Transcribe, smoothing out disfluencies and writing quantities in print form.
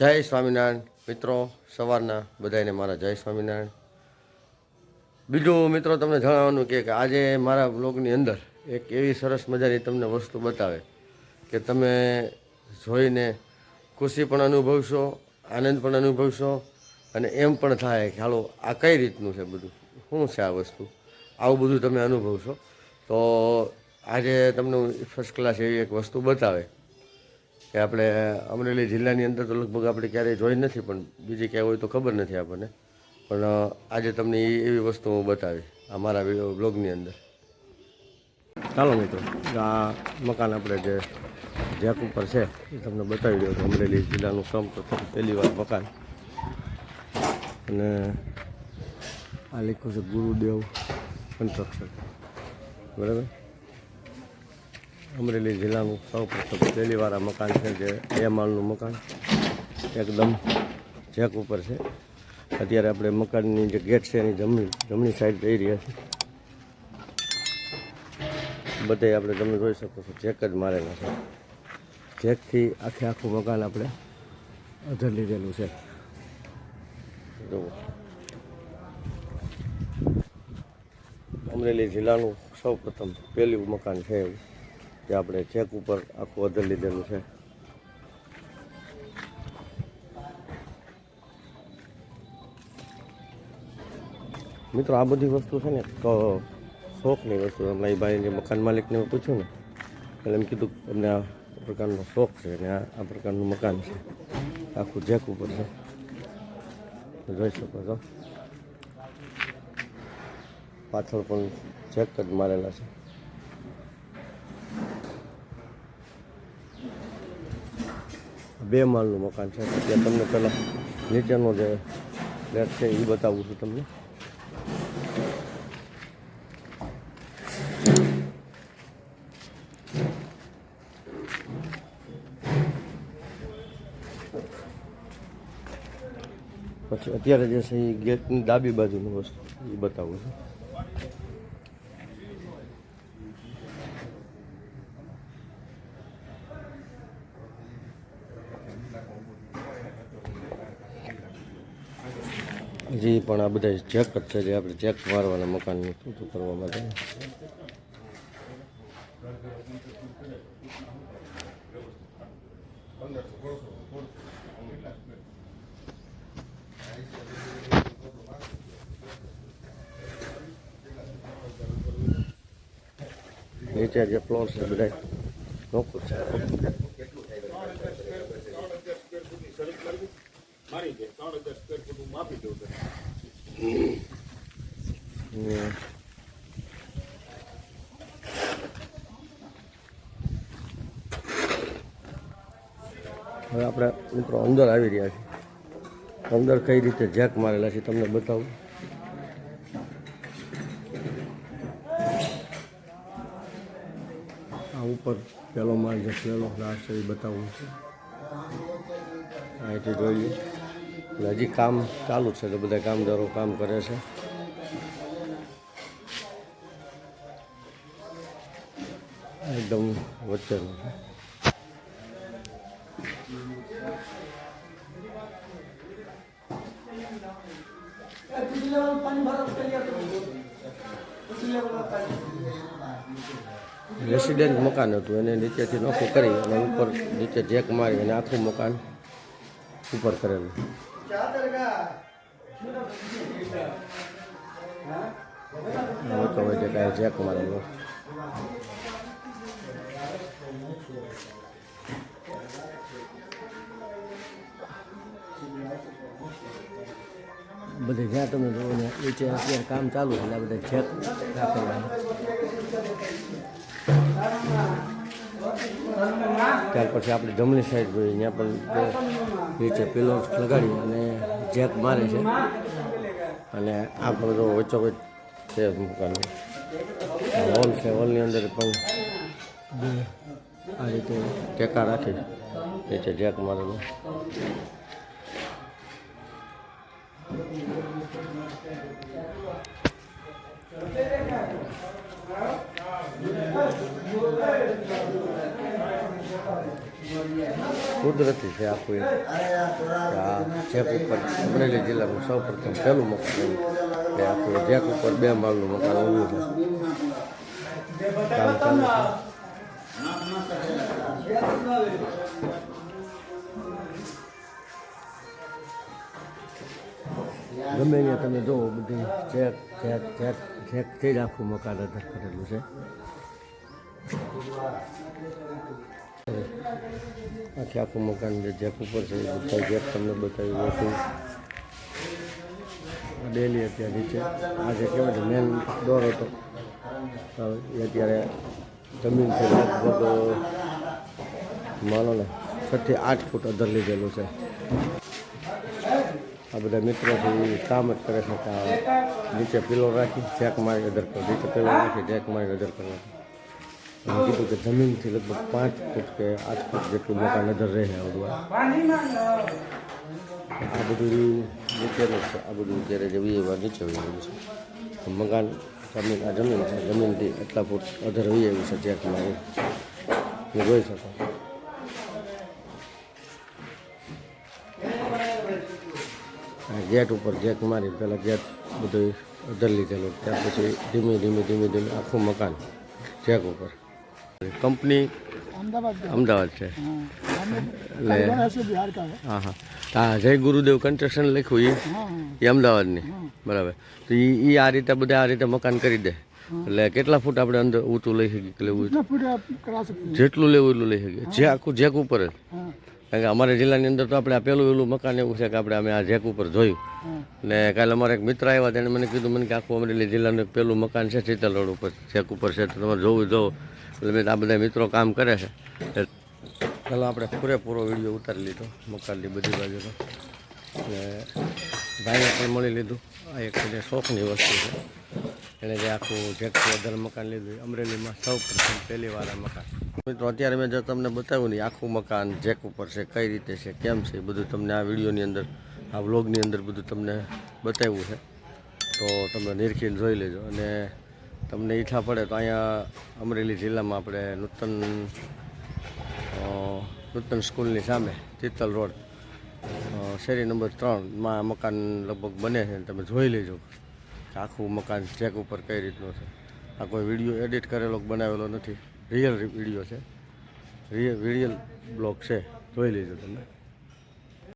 જય સ્વામિનારાયણ મિત્રો, સવારના બધાને મારા જય સ્વામિનારાયણ. બીજું મિત્રો તમને જણાવવાનું કે આજે મારા બ્લોગની અંદર એક એવી સરસ મજાની તમને વસ્તુ બતાવે કે તમે જોઈને ખુશી પણ અનુભવશો, આનંદ પણ અનુભવશો અને એમ પણ થાય કે હાલો આ કઈ રીતનું છે, બધું શું છે આ વસ્તુ, આવું બધું તમે અનુભવશો. તો આજે તમને ફર્સ્ટ ક્લાસ એવી એક વસ્તુ બતાવે કે આપણે અમરેલી જિલ્લાની અંદર તો લગભગ આપણે ક્યારેય જોઈ નથી, પણ બીજી ક્યાંય હોય તો ખબર નથી આપણને. પણ આજે તમને એવી વસ્તુ હું બતાવી અમારા બ્લોગની અંદર. ચાલો મિત્રો, આ મકાન આપણે જે જેક ઉપર છે એ તમને બતાવી દઉં છું. અમરેલી જિલ્લાનું સૌપ્રથમ પહેલી વાર મકાન, અને આ લખ્યું છે ગુરુદેવ કન્સ્ટ્રક્શન, બરાબર. અમરેલી જિલ્લાનું સૌપ્રથમ પહેલી વાર આ મકાન છે, જે 2 માળનું મકાન એકદમ જેક ઉપર છે. અત્યારે આપણે મકાનની જે ગેટ છે એની જમણી સાઈડ જઈ રહ્યા છે. બધે આપણે તમે જોઈ શકો છો જેક જ મારેલા છે. જેકથી આખું મકાન આપણે અધર લીધેલું છે. જુઓ, અમરેલી જિલ્લાનું સૌપ્રથમ પહેલું મકાન છે એવું કે આપણે જેક ઉપર આખું અધર લીધેલું છે. મિત્રો આ બધી વસ્તુ છે ને શોખની વસ્તુ. હમણાં એ ભાઈને મકાન માલિકને પૂછ્યું ને એટલે એમ કીધું અમને આ પ્રકારનો શોખ છે અને આ પ્રકારનું મકાન છે, આખું જેક ઉપર છે, જોઈ શકો છો. પાછળ પણ જેક જ મારેલા છે. બે માળનું મકાન છે. ત્યાં તમને પહેલાં નીચેનો જે ફ્લેટ છે એ બતાવું છું તમને. પછી અત્યારે જે છે એ ગેટની ડાબી બાજુની વસ્તુ એ બતાવું છું. હજી પણ આ બધા જેક જ છે, જે આપણે જેક મારવાના મકાનનું ઊંચું કરવા માટે. નીચે જે ફ્લોર છે બધા નોખું છે. હવે આપણે મિત્રો અંદર આવી રહ્યા છીએ. અંદર કઈ રીતે જેક મારેલા છે તમને બતાવું. આ ઉપર પહેલો માળ જે પહેલો લાસ્ટ છે એ બતાવું છું. અહીંથી જોઈ લઈએ. એટલે હજી કામ ચાલુ છે, તો બધા કામદારો કામ કરે છે. એકદમ વચ્ચેનું છે. રેસિડેન્ટ મકાન હતું, એને નીચેથી નોખું કરી અને ઉપર નીચે જેક મારી અને આખું મકાન ઉપર કરેલું. વચ્ચે કાંઈ જેક મારેલું. બધે જ્યાં તમે જુઓ ને નીચે અત્યારે કામ ચાલુ છે, એટલે આ બધા જેક રાખેલા. ત્યાર પછી આપણે જમણી સાઈડ જોઈએ, ત્યાં પણ નીચે પિલર્સ લગાડી અને જેક મારે છે. અને આ બધો વચ્ચોવચ્ચ છે મકાન. હોલ છે, હોલની અંદર પણ આ રીતે ટેકા રાખી નીચે જેક મારેલો. કુદરતી છે આખું એક આ જેક ઉપર અમરેલી જિલ્લાનું સૌ પ્રથમ પહેલું મકાન આવ્યું એ આખું જેક ઉપર 2 માળનું મકાન આવ્યું છે. કામ ચાલે છે. ગમે ત્યાં તમે જુઓ બધી જેક જેક જેક જેકથી જ આખું મકાન અધર કરેલું છે. આખું મકાન જે જેક ઉપર છે એ બધા જેક તમને બતાવ્યું હતું. ડેલી અત્યારે નીચે આજે કહેવાય છે મેન દોર હતો એ અત્યારે જમીન છે લગભગ માનો ને 6 થી 8 ફૂટ અધર લીધેલું છે. આ બધા મિત્રો છે એ કામ જ કરે છે કે નીચે પિલો રાખી જેક મારી અધર કરો, નીચે પિલો રાખી જેક મારી અધર કરવાની. અને કીધું કે જમીનથી લગભગ 5 ફૂટ કે 8 ફૂટ જેટલું મકાન અધર રહે આ બધું. આ બધું નીચેનું છે, આ બધું જ્યારે જવી એવા નીચે વહી આવ્યું છે મકાન. જમીન આ જમીન છે, જમીનથી એટલા ફૂટ અધર વહી આવ્યું છે જેક મારી એ જોઈ શકો. ગેટ ઉપર જેક મારી પહેલાં ગેટ બધું અધર લીધેલું, ત્યાર પછી ધીમે ધીમે આખું મકાન જેક ઉપર. કંપની અમદાવાદ છે એટલે હા હા જય ગુરુદેવ કન્સ્ટ્રક્શન લખ્યું એ અમદાવાદની બરાબર. તો એ આ રીતે બધા આ રીતે મકાન કરી દે એટલે કેટલા ફૂટ આપણે અંદર ઊંચું લઈ શકીએ લેવું જેટલું લેવું એટલું લઈ શકીએ જે આખું જેક ઉપર જ. કારણ કે અમારા જિલ્લાની અંદર તો આપણે આ પહેલું મકાન એવું છે કે આપણે અમે આ જેક ઉપર જોયું. ને કાલે અમારા એક મિત્ર આવ્યા તેણે મને કીધું મને કે આખું અમરેલી જિલ્લાનું પહેલું મકાન છે ચિત્તલ રોડ ઉપર જેક ઉપર છે તો તમારે જોવું એટલે મેં આ બધા મિત્રો કામ કરે છે. ચાલો આપણે પૂરેપૂરો વિડીયો ઉતારી લીધો મકાનની બધી બાજુનો અને ભાઈને પણ મળી લીધું. આ એક જે શોખની વસ્તુ છે એણે જે આખું જેકથી અધર મકાન લીધું અમરેલીમાં સૌ પ્રથમ પહેલી વાર આ મકાન. મિત્રો અત્યારે મેં જો તમને બતાવ્યું ને આખું મકાન જેક ઉપર છે કઈ રીતે છે કેમ છે એ બધું તમને આ વિડીયોની અંદર આ વ્લોગની અંદર બધું તમને બતાવ્યું છે. તો તમે નિરખીને જોઈ લેજો અને તમને ઈચ્છા પડે તો અહીંયા અમરેલી જિલ્લામાં આપણે નૂતન સ્કૂલની સામે ચિત્તલ રોડ શેરી નંબર 3માં મકાન લગભગ બને છે. તમે જોઈ લેજો કે આખું મકાન જેક ઉપર કઈ રીતનું છે. આ કોઈ વિડીયો એડિટ કરેલો બનાવેલો નથી, રિયલ વિડીયો છે, રિયલ બ્લોગ છે, જોઈ લેજો તમે.